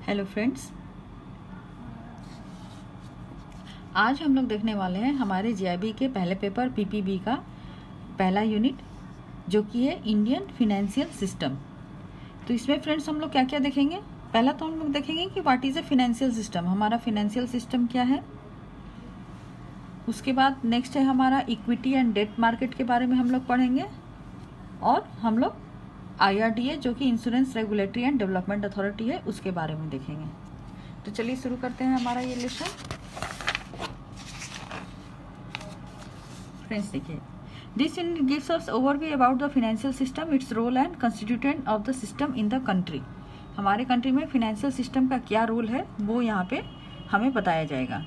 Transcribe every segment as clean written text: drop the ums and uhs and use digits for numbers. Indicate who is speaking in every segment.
Speaker 1: Hello friends, आज हम लोग देखने वाले हैं हमारे जीआईबी के पहले पेपर पीपीबी का पहला यूनिट, जो कि है इंडियन फिनेंशियल सिस्टम। तो इसमें फ्रेंड्स हम लोग क्या क्या देखेंगे। पहला तो हम लोग देखेंगे कि what is a financial system, हमारा फिनेंशियल सिस्टम क्या है। उसके बाद नेक्स्ट है हमारा इक्विटी एंड डेट मार्केट के बारे में हम लोग पढ़ेंगे, और हम लोग IRDA जो कि insurance regulatory and development authority है, उसके बारे में देखेंगे। तो चलिए शुरू करते हैं हमारा ये लेसन। फ्रेंड्स देखिए, this unit gives us overview about the financial system, its role and constituent of the system in the country. हमारे कंट्री में फाइनेंशियल सिस्टम का क्या रोल है वो यहाँ पे हमें बताया जाएगा।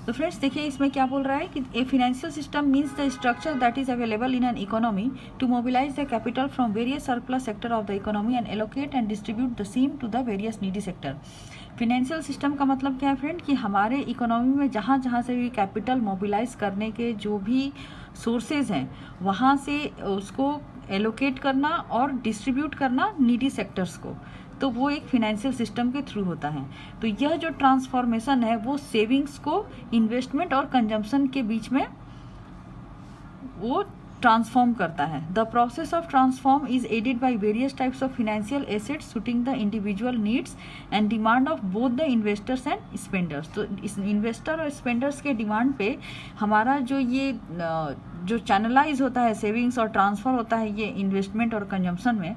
Speaker 1: तो फ्रेंड्स देखिए, इसमें क्या बोल रहा है कि a financial system means the structure that is available in an economy to mobilise the capital from various surplus sector of the economy and allocate and distribute the same to the various needy sector. Financial system का मतलब क्या है friend, कि हमारे economy में जहाँ जहाँ से भी कैपिटल मोबिलाइज करने के जो भी सोर्सेज हैं, वहाँ से उसको एलोकेट करना और डिस्ट्रीब्यूट करना नीडी सेक्टर्स को, तो वो एक फिनेंशियल सिस्टम के थ्रू होता है। तो यह जो ट्रांसफॉर्मेशन है वो सेविंग्स को इन्वेस्टमेंट और कंजम्पशन के बीच में वो ट्रांसफॉर्म करता है। The process of transform is aided by various types of financial assets suiting the individual needs and demand of both the investors and spenders. तो इस इन्वेस्टर और स्पेंडर्स के डिमांड पे हमारा जो ये जो चैनलाइज होता है सेविंग्स और ट्रांसफर होता है ये इन्वेस्टमेंट और कंजम्पशन में,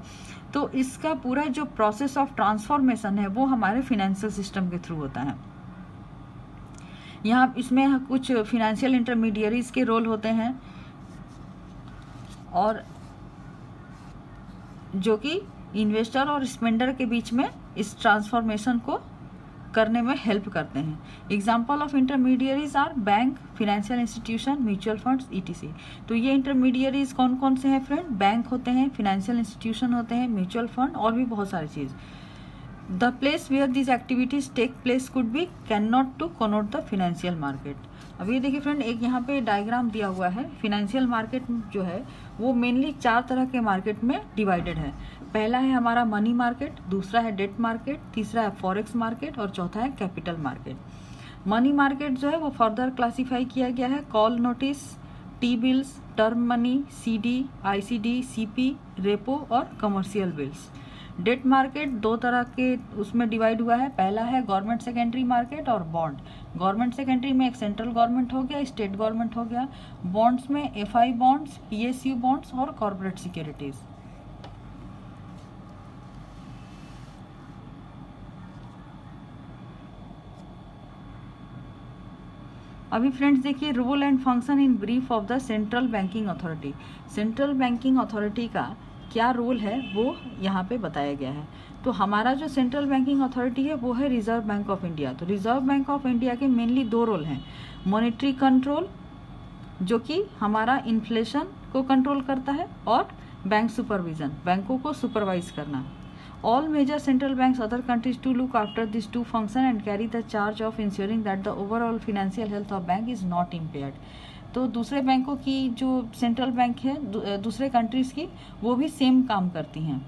Speaker 1: तो इसका पूरा जो प्रोसेस ऑफ ट्रांसफॉर्मेशन है वो हमारे फिनेंशियल सिस्टम के थ्रू होता है। यहाँ इसमें कुछ फिनेंशियल इंटरमीडियरीज के रोल होते हैं, और जो कि इन्वेस्टर और स्पेंडर के बीच में इस ट्रांसफॉर्मेशन को करने में हेल्प करते हैं। Example of intermediaries are bank, financial institution, mutual funds ETC। तो ये इंटरमीडियरीज कौन कौन से हैं फ्रेंड, बैंक होते हैं, फाइनेंशियल इंस्टीट्यूशन होते हैं, म्यूचुअल फंड और भी बहुत सारी चीज़। The place where this activities take place could be can not to connote the financial market. अब ये देखिए फ्रेंड, एक यहाँ पे डायग्राम दिया हुआ है। फिनेंशियल मार्केट जो है वो मेनली 4 तरह के मार्केट में डिवाइडेड है। पहला है हमारा मनी मार्केट, दूसरा है डेट मार्केट, तीसरा है फॉरेक्स मार्केट और चौथा है कैपिटल मार्केट। मनी मार्केट जो है वो फर्दर क्लासीफाई किया गया है call notice, T bills, term money, CD, ICD, CP, repo और कमर्शियल बिल्स। डेट मार्केट 2 तरह के उसमें डिवाइड हुआ है। पहला है गवर्नमेंट सेकेंडरी मार्केट और बॉन्ड। गवर्नमेंट सेकेंडरी में एक सेंट्रल गवर्नमेंट हो गया, स्टेट गवर्नमेंट हो गया। बॉन्ड्स में FI बॉन्ड्स, PSU बॉन्ड्स और कॉर्पोरेट सिक्योरिटीज। अभी फ्रेंड्स देखिए, role and function in brief of the central banking authority. Central banking authority का क्या रोल है वो यहाँ पे बताया गया है। तो हमारा जो सेंट्रल बैंकिंग अथॉरिटी है वो है रिजर्व बैंक ऑफ इंडिया। तो रिजर्व बैंक ऑफ इंडिया के मेनली 2 रोल हैं। मॉनेटरी कंट्रोल, जो कि हमारा इन्फ्लेशन को कंट्रोल करता है, और बैंक सुपरविजन, बैंकों को सुपरवाइज करना। All major central banks other countries to look after these 2 functions and carry the charge of ensuring that the overall financial health of bank is not impaired। तो दूसरे बैंकों की जो सेंट्रल बैंक है दूसरे कंट्रीज की, वो भी सेम काम करती हैं।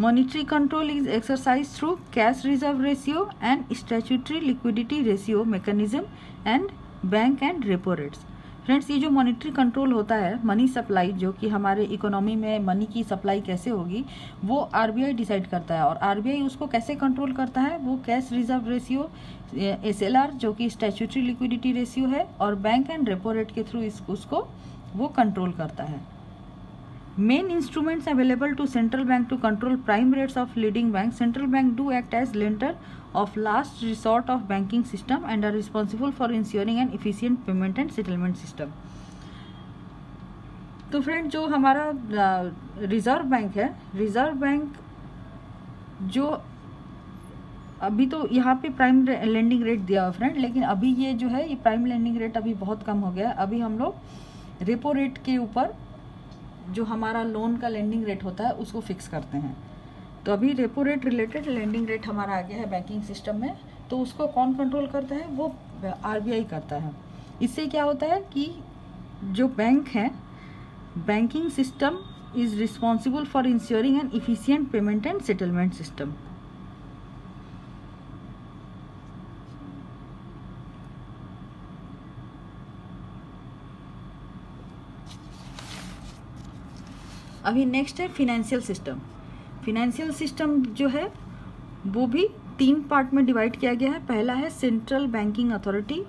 Speaker 1: Monetary control is exercise through cash reserve ratio and statutory liquidity ratio mechanism and bank and repo rates. Friends, ये जो मॉनिटरी कंट्रोल होता है, मनी सप्लाई, जो कि हमारे इकोनॉमी में मनी की सप्लाई कैसे होगी वो RBI डिसाइड करता है। और RBI उसको कैसे कंट्रोल करता है, वो कैश रिजर्व रेशियो SLR, जो कि स्टैट्यूटरी लिक्विडिटी रेशियो है, और बैंक एंड रेपो रेट के थ्रू उसको वो कंट्रोल करता है। Main instruments available to central bank to control prime rates of leading banks. Central bank do act as lender of last resort of banking system and are responsible for ensuring an efficient payment and settlement system. तो friend, जो हमारा reserve bank है, reserve bank जो अभी तो यहाँ पे prime lending rate दिया हुआ फ्रेंड, लेकिन अभी ये जो है ये प्राइम लेंडिंग रेट अभी बहुत कम हो गया है। अभी हम लोग रेपो रेट के ऊपर जो हमारा लोन का लेंडिंग रेट होता है उसको फिक्स करते हैं। तो अभी repo rate related lending rate हमारा आ गया है बैंकिंग सिस्टम में। तो उसको कौन कंट्रोल करता है, वो RBI करता है। इससे क्या होता है कि जो बैंक है, banking system is responsible for ensuring an efficient payment and settlement system. अभी नेक्स्ट है फिनेंशियल सिस्टम। फिनेंशियल सिस्टम जो है वो भी 3 पार्ट में डिवाइड किया गया है। पहला है सेंट्रल बैंकिंग अथॉरिटी,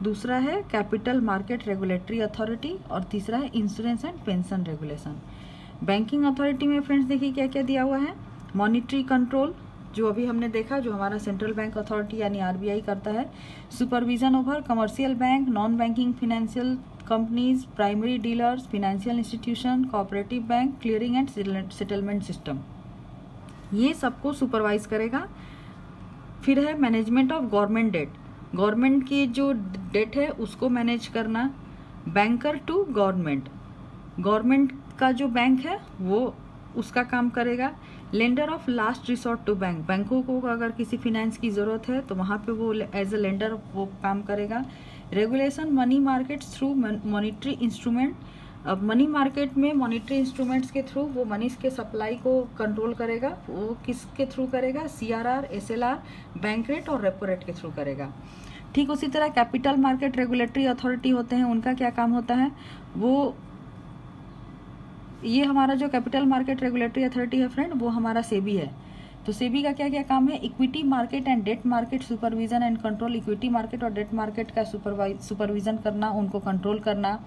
Speaker 1: दूसरा है कैपिटल मार्केट रेगुलेटरी अथॉरिटी और तीसरा है insurance and pension regulation. Banking authority में फ्रेंड्स देखिए क्या क्या दिया हुआ है। मॉनिटरी कंट्रोल जो अभी हमने देखा, जो हमारा सेंट्रल बैंक अथॉरिटी यानी आरबीआई करता है। Supervision over commercial bank, non banking financial companies, primary dealers, financial institution, cooperative bank, clearing and settlement system, ये सबको सुपरवाइज करेगा। फिर है management of government debt, government की जो डेट है उसको मैनेज करना। बैंकर टू गवर्नमेंट, गवर्नमेंट का जो बैंक है वो उसका काम करेगा। Lender of last resort to bank, बैंकों को अगर किसी फिनेंस की ज़रूरत है तो वहाँ पे वो एज ए लेंडर वो काम करेगा। Regulation money markets through monetary instrument, अब मनी मार्केट में मॉनिटरी इंस्ट्रूमेंट्स के थ्रू वो मनीज के सप्लाई को कंट्रोल करेगा। वो किसके थ्रू करेगा? सीआरआर, एसएलआर, बैंक रेट और रेपो रेट के थ्रू करेगा। ठीक उसी तरह कैपिटल मार्केट रेगुलेटरी अथॉरिटी होते हैं, उनका क्या काम होता है? वो ये हमारा जो कैपिटल मार्केट रेगुलेटरी अथॉरिटी है फ्रेंड, वो हमारा सेबी है। तो सेबी का क्या क्या काम है? Equity market and debt market supervision and control, equity market और डेट मार्केट का सुपरविजन करना, उनको कंट्रोल करना।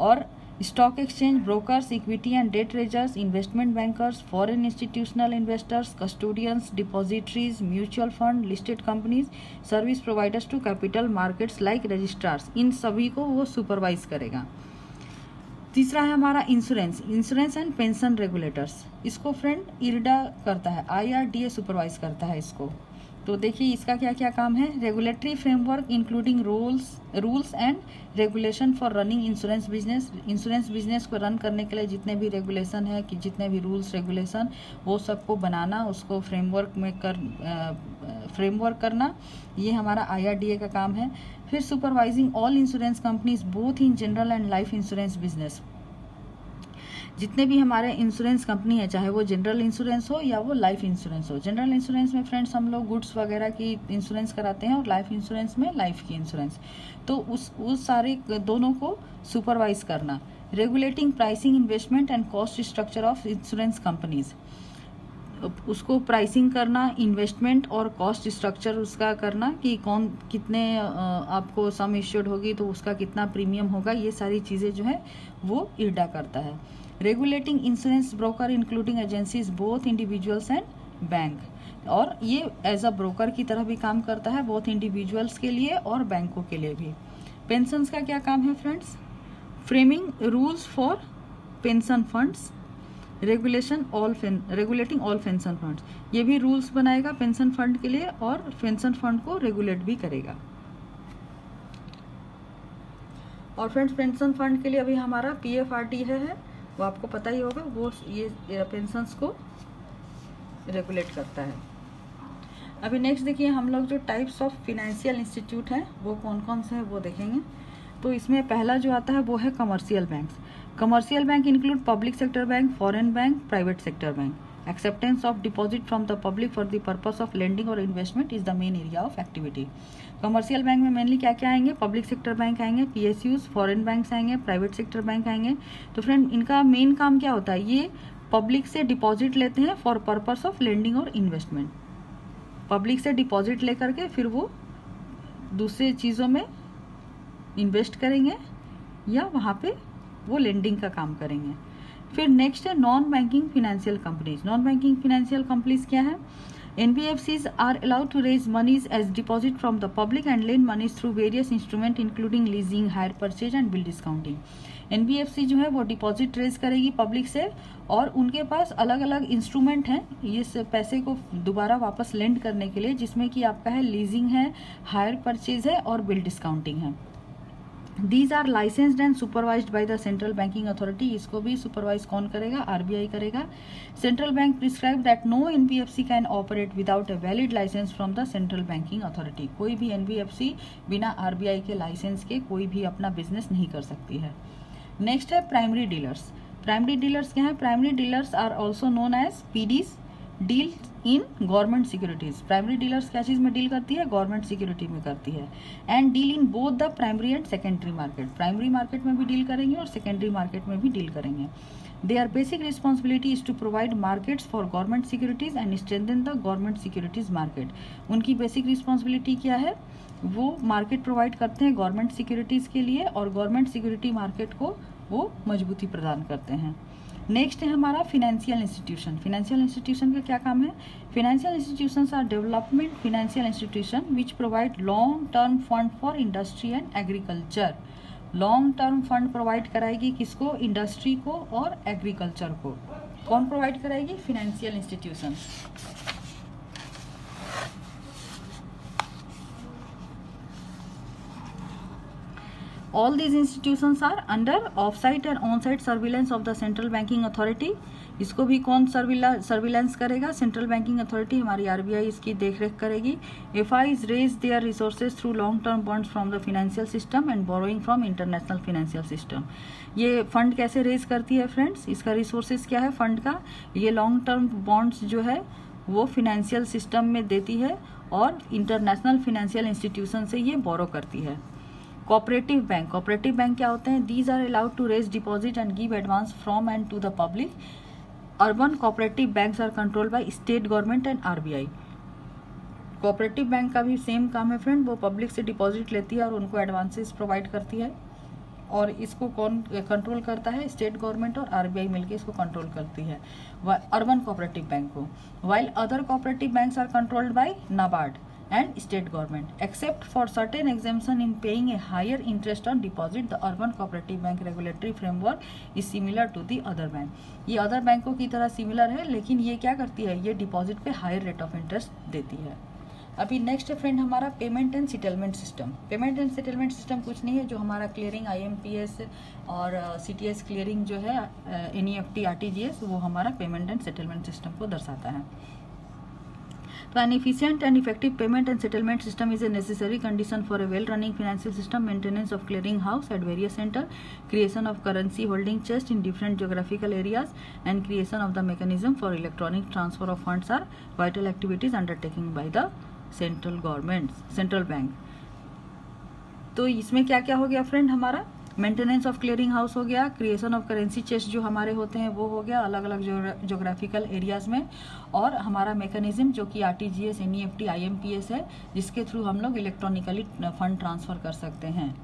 Speaker 1: और stock exchange, brokers, equity and debt raisers, investment bankers, foreign institutional investors, custodians, depositories, mutual fund, listed companies, service providers to capital markets like registrars, इन सभी को वो सुपरवाइज करेगा। तीसरा है हमारा insurance, insurance and pension regulators, इसको friend IRDA करता है, IRDA सुपरवाइज करता है इसको। तो देखिए इसका क्या क्या काम है। Regulatory framework including rules and regulation for running insurance business, insurance business को रन करने के लिए जितने भी रेगुलेशन है कि जितने भी रूल्स रेगुलेशन वो सबको बनाना, उसको फ्रेमवर्क करना, ये हमारा IRDA का काम है। फिर supervising all insurance companies both in general and life insurance business, जितने भी हमारे इंश्योरेंस कंपनी है, चाहे वो जनरल इंश्योरेंस हो या वो लाइफ इंश्योरेंस हो। जनरल इंश्योरेंस में फ्रेंड्स हम लोग गुड्स वगैरह की इंश्योरेंस कराते हैं और लाइफ इंश्योरेंस में लाइफ की इंश्योरेंस, तो उस सारे दोनों को सुपरवाइज करना। Regulating pricing, investment and cost structure of insurance companies, उसको प्राइसिंग करना, इन्वेस्टमेंट और कॉस्ट स्ट्रक्चर उसका करना कि कौन कितने आपको सम इश्यूड होगी तो उसका कितना प्रीमियम होगा, ये सारी चीज़ें जो है वो इरडा करता है। Regulating insurance broker including agencies both individuals and bank, और ये एज अ ब्रोकर की तरह भी काम करता है, बोथ इंडिविजुअल्स के लिए और बैंकों के लिए भी। पेंशंस का क्या काम है friends? Framing rules for pension funds, regulating all pension funds, ये भी रूल्स बनाएगा पेंशन फंड के लिए और पेंशन फंड को रेगुलेट भी करेगा। और फ्रेंड्स पेंशन फंड के लिए अभी हमारा PFRD है, वो आपको पता ही होगा, वो ये पेंशंस को रेगुलेट करता है। अभी नेक्स्ट देखिए हम लोग जो टाइप्स ऑफ फिनेंशियल इंस्टीट्यूट हैं वो कौन कौन से हैं वो देखेंगे। तो इसमें पहला जो आता है वो है commercial banks. Commercial bank include public sector bank, foreign bank, private sector bank. Acceptance of deposit from the public for the purpose of lending और investment is the main area of activity. Commercial bank में mainly क्या क्या आएंगे? Public sector bank आएंगे, PSUs, foreign banks आएंगे, private sector bank आएंगे। तो friend इनका मेन काम क्या होता है? ये पब्लिक से डिपॉजिट लेते हैं फॉर पर्पस ऑफ लेंडिंग और इन्वेस्टमेंट। पब्लिक से डिपॉजिट लेकर के फिर वो दूसरे चीज़ों में इन्वेस्ट करेंगे या वहाँ पे वो लेंडिंग का काम करेंगे। फिर नेक्स्ट है non banking financial companies. Non banking financial companies क्या है? NBFCs are allowed to raise monies as deposit from the public and lend monies through various instruments including leasing, hire purchase and bill discounting. NBFC जो है वो deposit raise करेगी public से और उनके पास अलग अलग इंस्ट्रूमेंट हैं इस पैसे को दोबारा वापस लेंड करने के लिए, जिसमें कि आपका है लीजिंग है, हायर परचेज है और बिल डिस्काउंटिंग है। These are licensed and supervised by the central banking authority. इसको भी सुपरवाइज कौन करेगा? RBI करेगा। Central bank prescribe that no NBFC can operate without a valid license from the central banking authority. कोई भी NBFC बिना RBI के licence के कोई भी अपना बिजनेस नहीं कर सकती है। नेक्स्ट है प्राइमरी डीलर्स। प्राइमरी डीलर्स क्या है? Primary dealers are also known as PDs, deal in government securities. Primary dealers क्या चीज में डील करती है? गवर्नमेंट सिक्योरिटी में करती है। And deal in both the primary and secondary market, primary market में भी डील करेंगे और सेकेंडरी मार्केट में भी डील करेंगे। Their basic responsibility is to provide markets for government securities and strengthen the government securities market. उनकी basic responsibility क्या है? वो मार्केट प्रोवाइड करते हैं गवर्नमेंट सिक्योरिटीज़ के लिए और गवर्नमेंट सिक्योरिटी मार्केट को वो मजबूती प्रदान करते हैं। नेक्स्ट है हमारा फिनेंशियल इंस्टीट्यूशन। फिनेंशियल इंस्टीट्यूशन का क्या काम है? Financial institutions are development financial institution which provide long term fund for industry and agriculture. Long term fund provide कराएगी किसको? इंडस्ट्री को और एग्रीकल्चर को। कौन प्रोवाइड कराएगी? Financial institution. All these institutions are under off-site and on-site surveillance of the Central Banking Authority. इसको भी कौन सर्विलेंस करेगा? सेंट्रल बैंकिंग अथॉरिटी, हमारी आरबीआई इसकी देखरेख करेगी। FIs raise their resources through long-term bonds from the financial system and borrowing from international financial system. ये fund कैसे रेज करती है फ्रेंड्स? इसका रिसोर्सेज क्या है फंड का? ये लॉन्ग टर्म बॉन्ड्स जो है वो फिनेंशियल सिस्टम में देती है और इंटरनेशनल फिनेंशियल इंस्टीट्यूशन से ये बोरो करती है। कोऑपरेटिव बैंक, कोऑपरेटिव बैंक क्या होते हैं? These are allowed to raise deposit and give advance from and to the public. Urban cooperative banks are controlled by state government and RBI. Cooperative bank का भी same काम है friend, वो public से deposit लेती है और उनको एडवांसेस प्रोवाइड करती है। और इसको कौन कंट्रोल करता है? स्टेट गवर्नमेंट और आरबीआई मिलकर इसको कंट्रोल करती है, अर्बन कोऑपरेटिव बैंक को। While other cooperative banks are controlled by NABARD and state government. Except for certain exemption in paying a higher interest on deposit, the urban cooperative bank regulatory framework is similar to the other bank. ये other बैंकों की तरह similar है, लेकिन ये क्या करती है? ये डिपॉजिट पे हायर रेट ऑफ इंटरेस्ट देती है। अभी नेक्स्ट है फ्रेंड हमारा payment and settlement system. Payment and settlement system कुछ नहीं है, जो हमारा क्लियरिंग IMPS और CTS क्लियरिंग जो है NEFT RTGS, वो हमारा पेमेंट एंड सेटलमेंट सिस्टम को दर्शाता है। So an efficient and effective payment and settlement system is a necessary condition for a well-running financial system. Maintenance of clearing house at various centers, creation of currency holding chest in different geographical areas, and creation of the mechanism for electronic transfer of funds are vital activities undertaken by the central government, central bank. तो इसमें क्या क्या हो गया friend? हमारा maintenance of clearing house हो गया, creation of currency chest जो हमारे होते हैं वो हो गया अलग अलग जोग्राफिकल एरियाज में, और हमारा मैकेनिज्म जो कि RTGS NEFT IMPS है, जिसके थ्रू हम लोग इलेक्ट्रॉनिकली फंड ट्रांसफर कर सकते हैं।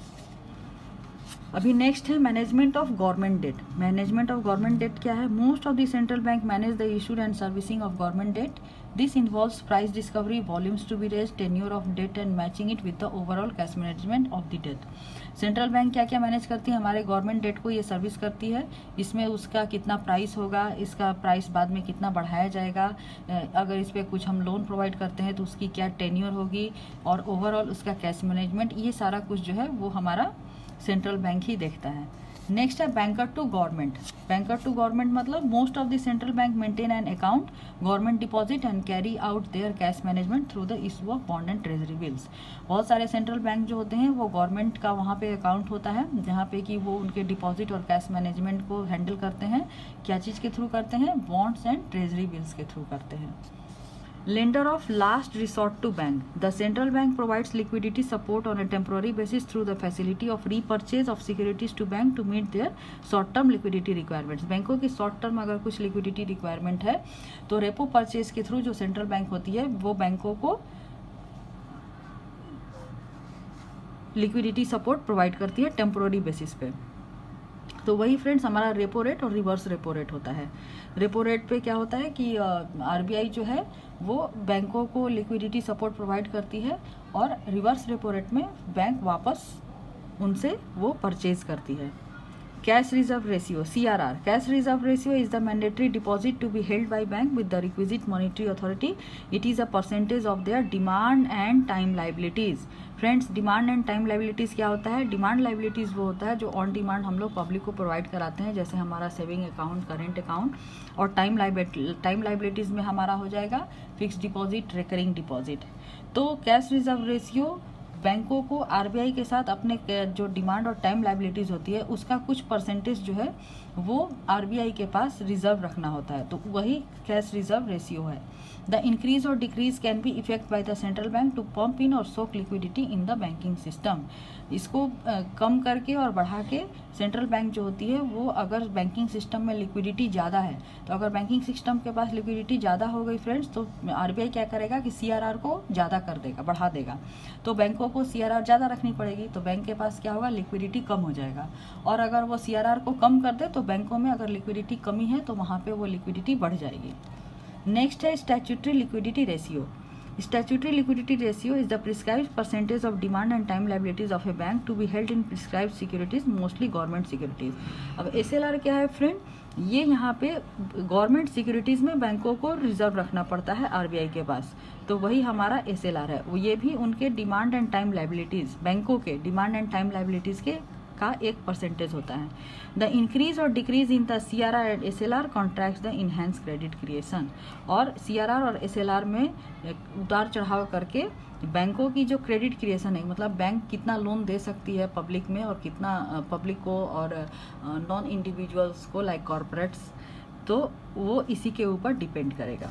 Speaker 1: अभी नेक्स्ट है management of government debt. Management of government debt क्या है? Most of the central bank manage the issued and servicing of government debt. This involves price discovery, volumes to be raised, tenure of debt and matching it with the overall cash management of the debt. Central bank क्या क्या manage करती है? हमारे government date को ये service करती है। इसमें उसका कितना प्राइस होगा, इसका प्राइस बाद में कितना बढ़ाया जाएगा, अगर इस पर कुछ हम लोन प्रोवाइड करते हैं तो उसकी क्या टेन्योर होगी, और ओवरऑल उसका कैश मैनेजमेंट, ये सारा कुछ जो है वो हमारा सेंट्रल बैंक ही देखता है। नेक्स्ट है banker to government. Banker to government मतलब most of the central bank maintain an account government deposit and carry out their cash management through the issue of bond and treasury bills. बहुत सारे central bank जो होते हैं वो government का वहाँ पे अकाउंट होता है, जहाँ पे कि वो उनके डिपॉजिट और कैश मैनेजमेंट को हैंडल करते हैं। क्या चीज़ के थ्रू करते हैं? बॉन्ड्स एंड ट्रेजरी बिल्स के थ्रू करते हैं। Lender of last resort to bank. The central bank provides liquidity support on a temporary basis through the facility of repurchase of securities to bank to meet their short-term liquidity requirements. बैंकों की short term अगर कुछ liquidity requirement है तो repo purchase के through जो central bank होती है वो बैंकों को लिक्विडिटी सपोर्ट प्रोवाइड करती है टेम्पोररी बेसिस पे। तो वही फ्रेंड्स हमारा रेपो रेट और रिवर्स रेपो रेट होता है। रेपो रेट पे क्या होता है कि आरबीआई जो है वो बैंकों को लिक्विडिटी सपोर्ट प्रोवाइड करती है, और रिवर्स रेपो रेट में बैंक वापस उनसे वो परचेज करती है। Cash reserve ratio CRR. Cash reserve ratio is the mandatory deposit to be held by bank with the requisite monetary authority. It is a percentage of their demand and time liabilities. Friends demand and time liabilities क्या होता है? Demand liabilities वो होता है जो on demand हम लोग public को प्रोवाइड कराते हैं, जैसे हमारा सेविंग अकाउंट, करेंट अकाउंट, और टाइम लाइबिलिटीज़ में हमारा हो जाएगा फिक्स डिपॉजिट, रिकरिंग डिपॉजिट। तो कैश रिजर्व रेशियो बैंकों को आरबीआई के साथ अपने जो डिमांड और टाइम लाइबिलिटीज़ होती है उसका कुछ परसेंटेज जो है वो आरबीआई के पास रिजर्व रखना होता है, तो वही कैश रिजर्व रेशियो है। द इंक्रीज और decrease can be effect by the central bank to pump in और soak liquidity in the banking system. इसको कम करके और बढ़ा के सेंट्रल बैंक जो होती है वो अगर बैंकिंग सिस्टम में लिक्विडिटी ज़्यादा है, तो अगर बैंकिंग सिस्टम के पास लिक्विडिटी ज़्यादा हो गई फ्रेंड्स, तो आरबीआई क्या करेगा कि सीआरआर को ज़्यादा कर देगा, बढ़ा देगा। तो बैंकों को सीआरआर ज़्यादा रखनी पड़ेगी, तो बैंक के पास क्या होगा, लिक्विडिटी कम हो जाएगा। और अगर वो सीआरआर को कम कर दे तो बैंकों में अगर लिक्विडिटी कमी है तो वहाँ पे वो लिक्विडिटी बढ़ जाएगी। नेक्स्ट है statutory liquidity ratio. Statutory liquidity ratio is the prescribed percentage of demand and time liabilities of a bank to be held in prescribed securities, mostly government securities. अब SLR क्या है फ्रेंड, ये यहाँ पे government securities में बैंकों को reserve रखना पड़ता है आरबीआई के पास, तो वही हमारा SLR है। वो ये भी उनके डिमांड एंड टाइम लाइबिलिटीज़, बैंकों के डिमांड एंड टाइम लाइबिलिटीज़ के का एक परसेंटेज होता है। द इंक्रीज और decrease in the CRR and SLR contracts the enhance credit creation. और CRR और SLR में उतार चढ़ाव करके बैंकों की जो क्रेडिट क्रिएशन है, मतलब बैंक कितना लोन दे सकती है पब्लिक में और कितना पब्लिक को और नॉन इंडिविजुअल्स को लाइक कॉरपोरेट्स, तो वो इसी के ऊपर डिपेंड करेगा।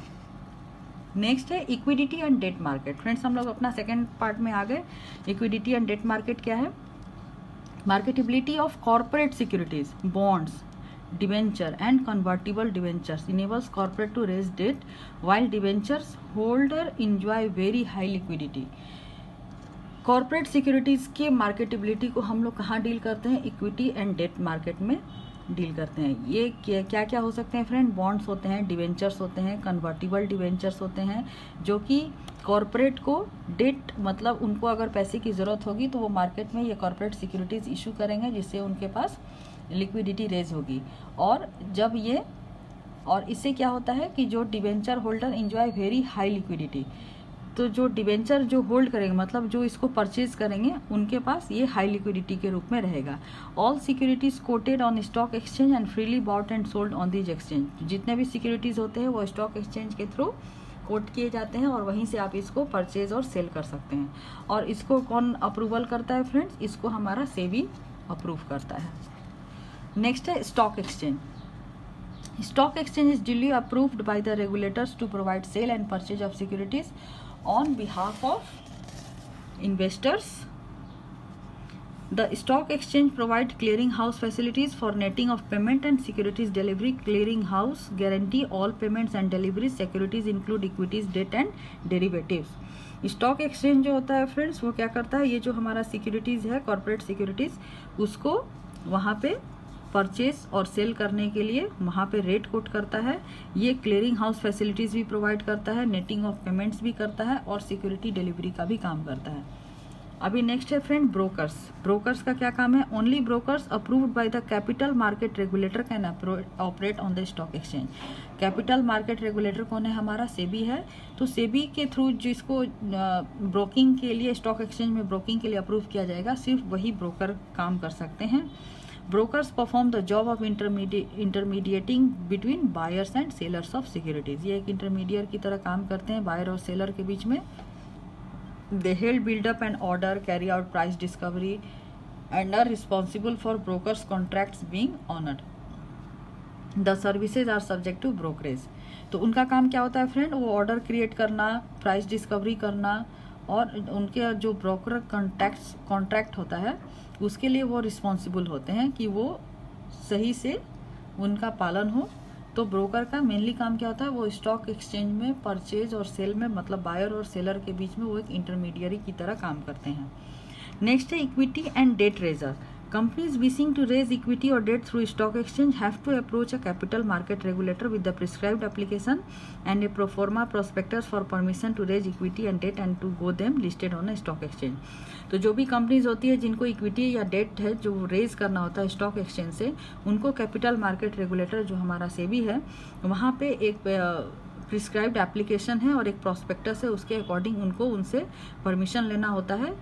Speaker 1: नेक्स्ट है इक्विडिटी एंड डेट मार्केट। फ्रेंड्स हम लोग अपना सेकेंड पार्ट में आ गए। इक्विडिटी एंड डेट मार्केट क्या है? Marketability of corporate securities, bonds, debenture and convertible debentures enables corporate to raise debt, while debentures holder enjoy very high liquidity. Corporate securities के marketability को हम लोग कहाँ डील करते हैं? इक्विटी एंड डेट मार्केट में डील करते हैं। ये क्या क्या हो सकते हैं फ्रेंड? बॉन्ड्स होते हैं, डिवेंचर्स होते हैं, कन्वर्टिबल डिवेंचर्स होते हैं, जो कि कॉर्पोरेट को डेट, मतलब उनको अगर पैसे की ज़रूरत होगी तो वो मार्केट में ये कॉर्पोरेट सिक्योरिटीज़ इशू करेंगे, जिससे उनके पास लिक्विडिटी रेज होगी। और जब ये, और इससे क्या होता है कि जो debenture holder enjoy very high liquidity, तो जो डिवेंचर जो होल्ड करेंगे, मतलब जो इसको परचेज करेंगे, उनके पास ये हाई लिक्विडिटी के रूप में रहेगा। All securities quoted on stock exchange and freely bought and sold on these exchange. जितने भी सिक्योरिटीज होते हैं वो स्टॉक एक्सचेंज के थ्रू कोट किए जाते हैं और वहीं से आप इसको परचेज और सेल कर सकते हैं। और इसको कौन अप्रूवल करता है फ्रेंड्स? इसको हमारा सेबी अप्रूव करता है। नेक्स्ट है stock exchange. Stock exchange is duly approved by the regulators to provide sale and purchase of securities on behalf of investors. The stock exchange provide clearing house facilities for netting of payment and securities delivery. Clearing house guarantee all payments and deliveries. Securities include equities, debt and derivatives. Stock exchange जो होता है friends, वो क्या करता है, ये जो हमारा सिक्योरिटीज़ है, कॉर्पोरेट सिक्योरिटीज़, उसको वहाँ पे परचेज और सेल करने के लिए वहाँ पे रेट कोट करता है। ये क्लियरिंग हाउस फैसिलिटीज़ भी प्रोवाइड करता है, नेटिंग ऑफ पेमेंट्स भी करता है और सिक्योरिटी डिलीवरी का भी काम करता है। अभी नेक्स्ट है फ्रेंड ब्रोकर्स। ब्रोकर्स का क्या काम है? Only brokers approved by the capital market regulator can operate on the stock exchange. Capital market regulator कौन है? हमारा सेबी है। तो सेबी के थ्रू जिसको ब्रोकिंग के लिए, स्टॉक एक्सचेंज में ब्रोकिंग के लिए अप्रूव किया जाएगा, सिर्फ वही ब्रोकर काम कर सकते हैं। Brokers perform the job of intermediating between buyers and sellers of securities. ये एक इंटरमीडिएट की तरह काम करते हैं बायर और सेलर के बीच में। They help build up and order, carry out price discovery and are responsible for brokers contracts being honoured. The services are subject to brokerage. तो उनका काम क्या होता है फ्रेंड? वो ऑर्डर क्रिएट करना, प्राइस डिस्कवरी करना, और उनके जो ब्रोकर कॉन्ट्रैक्ट होता है उसके लिए वो रिस्पॉन्सिबल होते हैं कि वो सही से उनका पालन हो। तो ब्रोकर का मेनली काम क्या होता है? वो स्टॉक एक्सचेंज में परचेज और सेल में, मतलब बायर और सेलर के बीच में वो एक इंटरमीडियरी की तरह काम करते हैं। नेक्स्ट है equity and debt raiser. Companies wishing to raise equity or debt through stock exchange have to approach a capital market regulator with the prescribed application and a pro forma prospectus for permission to raise equity and debt and to go them listed on a stock exchange. तो जो भी companies होती है जिनको equity या date है जो raise करना होता है स्टॉक एक्सचेंज से, उनको कैपिटल मार्केट रेगुलेटर जो हमारा सेबी है, वहाँ पे एक प्रिस्क्राइब्ड एप्लीकेशन है और एक प्रॉस्पेक्टस है, उसके अकॉर्डिंग उनको उनसे परमिशन लेना होता है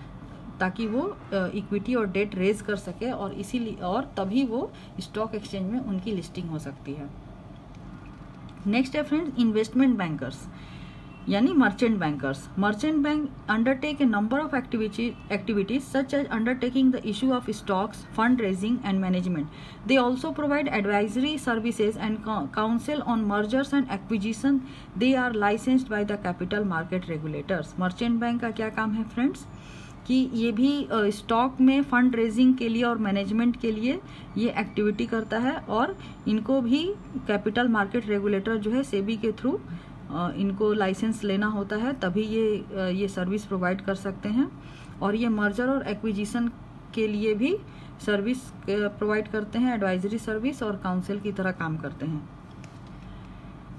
Speaker 1: ताकि वो इक्विटी और डेट रेज कर सके, और इसीलिए और तभी वो स्टॉक एक्सचेंज में उनकी लिस्टिंग हो सकती है। नेक्स्ट है फ्रेंड्स इन्वेस्टमेंट बैंकर्स। यानी merchant bankers. Merchant bank undertake a number of activities such as undertaking the issue of stocks, fund raising and management. They also provide advisory services and counsel on mergers and acquisition. They are licensed by the capital market regulators. Merchant bank का क्या काम है friends कि ये भी stock में fund raising के लिए और मैनेजमेंट के लिए ये एक्टिविटी करता है, और इनको भी कैपिटल मार्केट रेगुलेटर जो है सेबी के थ्रू इनको लाइसेंस लेना होता है, तभी ये सर्विस प्रोवाइड कर सकते हैं। और ये मर्जर और एक्विजिशन के लिए भी सर्विस प्रोवाइड करते हैं, एडवाइजरी सर्विस और काउंसिल की तरह काम करते हैं।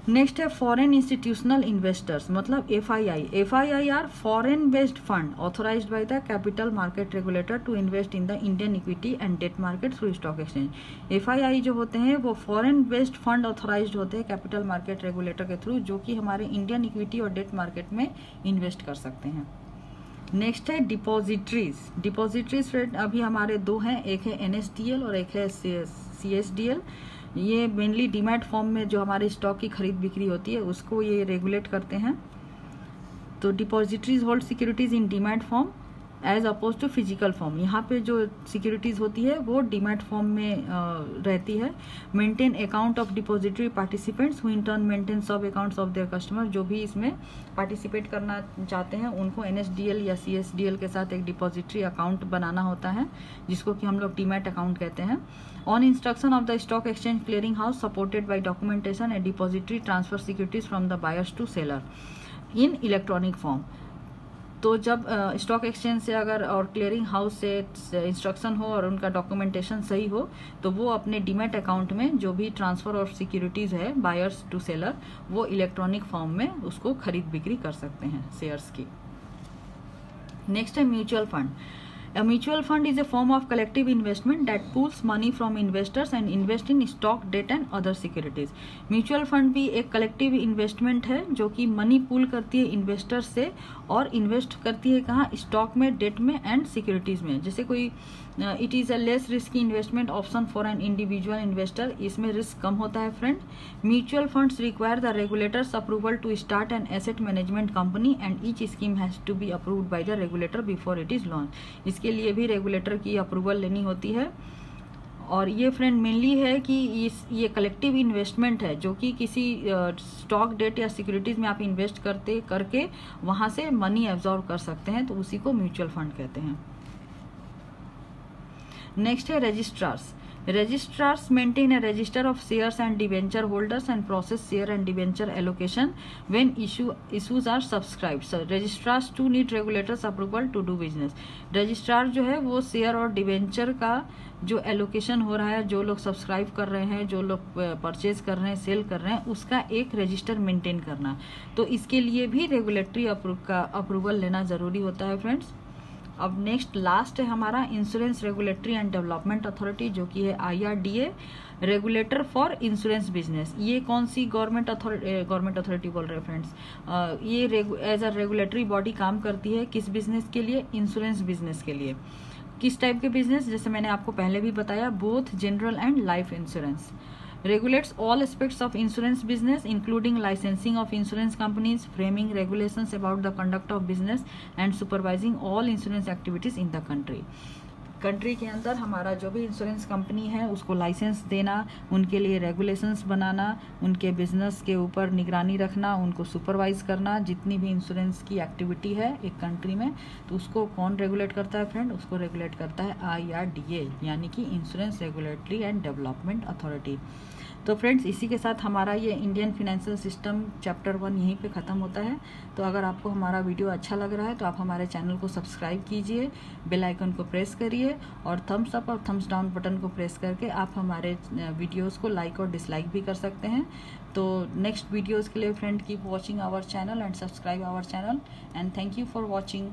Speaker 1: नेक्स्ट है फॉरेन इंस्टीट्यूशनल इन्वेस्टर्स, मतलब FII। FII are foreign based fund authorised by the capital market regulator to invest in the Indian equity and debt market through stock exchange. FII जो होते हैं वो फॉरेन बेस्ड फंड ऑथोराइज्ड होते हैं capital market regulator के through, जो कि हमारे इंडियन इक्विटी और डेट मार्केट में इन्वेस्ट कर सकते हैं। नेक्स्ट है डिपॉजिटरीज। डिपॉजिटरीज अभी हमारे दो हैं, एक है NSDL और एक है CSDL। ये मेनली डीमैट फॉर्म में जो हमारे स्टॉक की खरीद बिक्री होती है उसको ये रेगुलेट करते हैं। तो depositories hold securities in demat form as opposed to physical form. यहाँ पे जो सिक्योरिटीज होती है वो डीमैट फॉर्म में रहती है। Maintain account of depository participants who in turn maintain सब अकाउंट्स ऑफ देयर कस्टमर। जो भी इसमें पार्टिसिपेट करना चाहते हैं उनको NSDL या CSDL के साथ एक डिपॉजिटरी अकाउंट बनाना होता है, जिसको कि हम लोग डीमैट अकाउंट कहते हैं। On instruction of the stock exchange clearing house supported by documentation and depository transfer securities from the buyers to seller in electronic form. तो जब स्टॉक एक्सचेंज से अगर और क्लियरिंग हाउस से इंस्ट्रक्शन हो और उनका डॉक्यूमेंटेशन सही हो तो वो अपने डीमैट अकाउंट में जो भी ट्रांसफर और सिक्योरिटीज है बायर्स टू सेलर, वो इलेक्ट्रॉनिक फॉर्म में उसको खरीद बिक्री कर सकते हैं शेयर्स की। नेक्स्ट है mutual fund. A mutual fund is a form of collective investment that pools money from investors and invest in stock, debt and other securities. Mutual fund भी एक कलेक्टिव इन्वेस्टमेंट है जो कि मनी पूल करती है investors से और invest करती है कहाँ, स्टॉक में, डेट में एंड सिक्योरिटीज में। जैसे कोई it is a less risky investment option for an individual investor. इसमें रिस्क कम होता है friend. Mutual funds require the regulator's approval to start an asset management company and each scheme has to be approved by the regulator before it is launch. इसके लिए भी regulator की approval लेनी होती है। और ये फ्रेंड मेनली है कि ये कलेक्टिव इन्वेस्टमेंट है जो कि किसी स्टॉक, डेट या सिक्योरिटीज में आप इन्वेस्ट करके वहां से मनी एब्जॉर्ब कर सकते हैं, तो उसी को म्यूचुअल फंड कहते हैं। नेक्स्ट है registrars. Registrars maintain a register of shares and debenture holders and process share and debenture allocation when issues are subscribed. So registrars too need regulators approval to do business. Registrar जो है वो share और debenture का जो allocation हो रहा है, जो लोग सब्सक्राइब कर रहे हैं, जो लोग परचेज कर रहे हैं, सेल कर रहे हैं, उसका एक रजिस्टर मेंटेन करना। तो इसके लिए भी रेगुलेटरी अप्रूवल लेना जरूरी होता है फ्रेंड्स। अब नेक्स्ट लास्ट है हमारा insurance regulatory and development authority, जो कि है IRDA, regulator for insurance business. ये कौन सी गवर्नमेंट अथॉरिटी बोल रहे हैं फ्रेंड्स, ये एज अ रेगुलेटरी बॉडी काम करती है किस बिजनेस के लिए, इंश्योरेंस बिजनेस के लिए। किस टाइप के बिजनेस, जैसे मैंने आपको पहले भी बताया, both general and life insurance. Regulates all aspects of insurance business including licensing of insurance companies, framing regulations about the conduct of business and supervising all insurance activities in the country. Country के अंदर हमारा जो भी insurance company है उसको licence देना, उनके लिए रेगुलेशंस बनाना, उनके बिजनेस के ऊपर निगरानी रखना, उनको सुपरवाइज करना। जितनी भी इंश्योरेंस की एक्टिविटी है एक कंट्री में तो उसको कौन रेगुलेट करता है फ्रेंड, उसको रेगुलेट करता है IRDA, यानी कि insurance regulatory and development authority. तो फ्रेंड्स इसी के साथ हमारा ये इंडियन फाइनेंशियल सिस्टम चैप्टर 1 यहीं पे ख़त्म होता है। तो अगर आपको हमारा वीडियो अच्छा लग रहा है तो आप हमारे चैनल को सब्सक्राइब कीजिए, बेल आइकन को प्रेस करिए और थम्स अप और थम्स डाउन बटन को प्रेस करके आप हमारे वीडियोस को लाइक और डिसलाइक भी कर सकते हैं। तो नेक्स्ट वीडियोस के लिए friend keep watching our channel and subscribe our channel and thank you for watching.